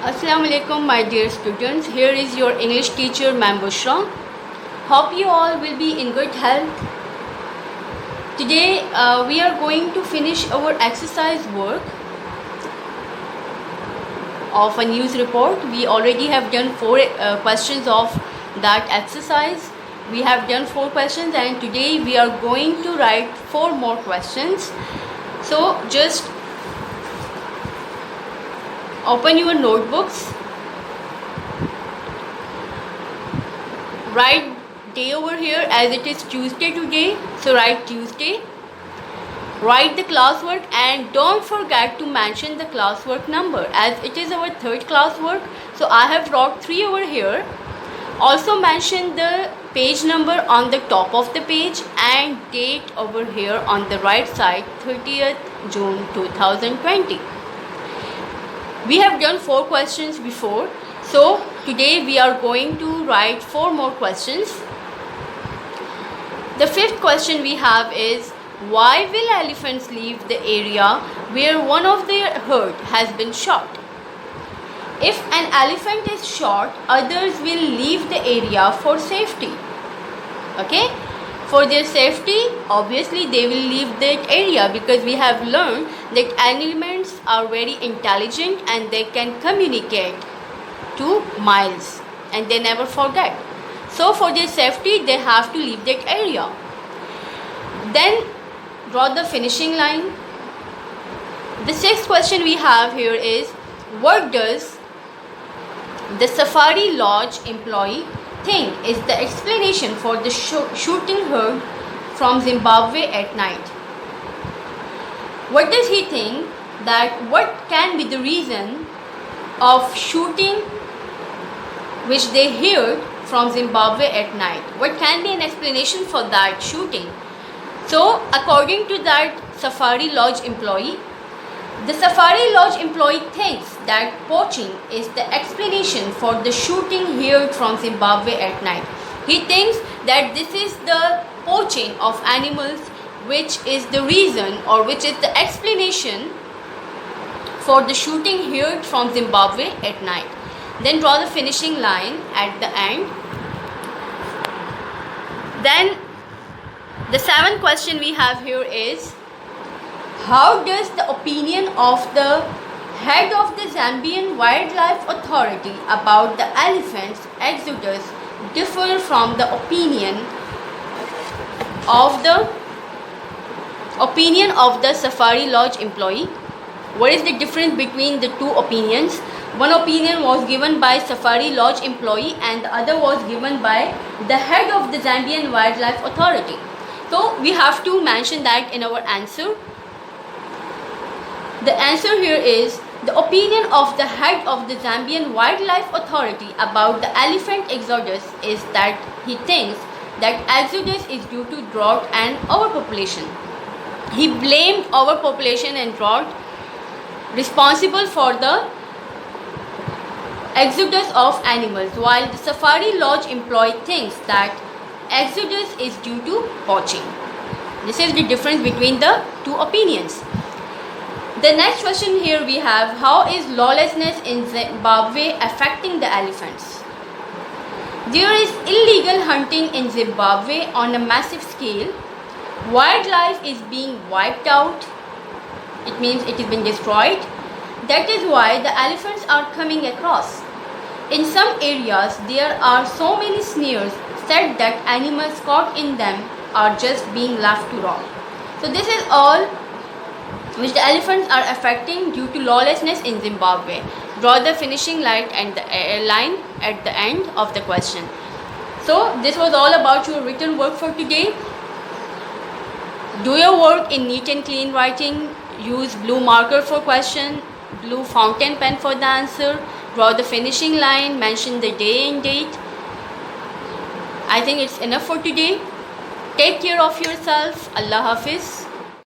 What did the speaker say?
Assalamu alaikum my dear students. Here is your English teacher Ma'am Bushra. Hope you all will be in good health. Today we are going to finish our exercise work of a news report. We already have done 4 questions of that exercise. We have done 4 questions and today we are going to write 4 more questions. So just open your notebooks, write day over here as it is Tuesday today, so write Tuesday, write the classwork and don't forget to mention the classwork number as it is our 3rd classwork, so I have wrote 3 over here. Also mention the page number on the top of the page and date over here on the right side, 30th June 2020. We have done 4 questions before, so today we are going to write 4 more questions. The 5th question we have is, why will elephants leave the area where one of their herd has been shot? If an elephant is shot, others will leave the area for safety. Okay? For their safety, obviously they will leave that area because we have learned that animals are very intelligent and they can communicate to miles and they never forget. So for their safety, they have to leave that area. Then draw the finishing line. The 6th question we have here is, what does the Safari Lodge employee think is the explanation for the shooting herd from Zimbabwe at night? What does he think that what can be the reason of shooting which they heard from Zimbabwe at night? What can be an explanation for that shooting? So according to that Safari Lodge employee, the Safari Lodge employee thinks that poaching is the explanation for the shooting heard from Zimbabwe at night. He thinks that this is the poaching of animals which is the reason or which is the explanation for the shooting heard from Zimbabwe at night. Then draw the finishing line at the end. Then the 7th question we have here is, how does the opinion of the head of the Zambian Wildlife Authority about the elephants' exodus differ from the opinion of the Safari Lodge employee? What is the difference between the 2 opinions? One opinion was given by Safari Lodge employee and the other was given by the head of the Zambian Wildlife Authority. So we have to mention that in our answer. The answer here is, the opinion of the head of the Zambian Wildlife Authority about the elephant exodus is that he thinks that exodus is due to drought and overpopulation. He blamed overpopulation and drought responsible for the exodus of animals, while the Safari Lodge employee thinks that exodus is due to poaching. This is the difference between the 2 opinions. The next question here we have, how is lawlessness in Zimbabwe affecting the elephants? There is illegal hunting in Zimbabwe on a massive scale. Wildlife is being wiped out. It means it is being destroyed. That is why the elephants are coming across. In some areas, there are so many snares set that animals caught in them are just being left to rot. So this is all which the elephants are affecting due to lawlessness in Zimbabwe. Draw the finishing line and the line at the end of the question. So this was all about your written work for today. Do your work in neat and clean writing. Use blue marker for question, blue fountain pen for the answer. Draw the finishing line, mention the day and date. I think it's enough for today. Take care of yourself. Allah Hafiz.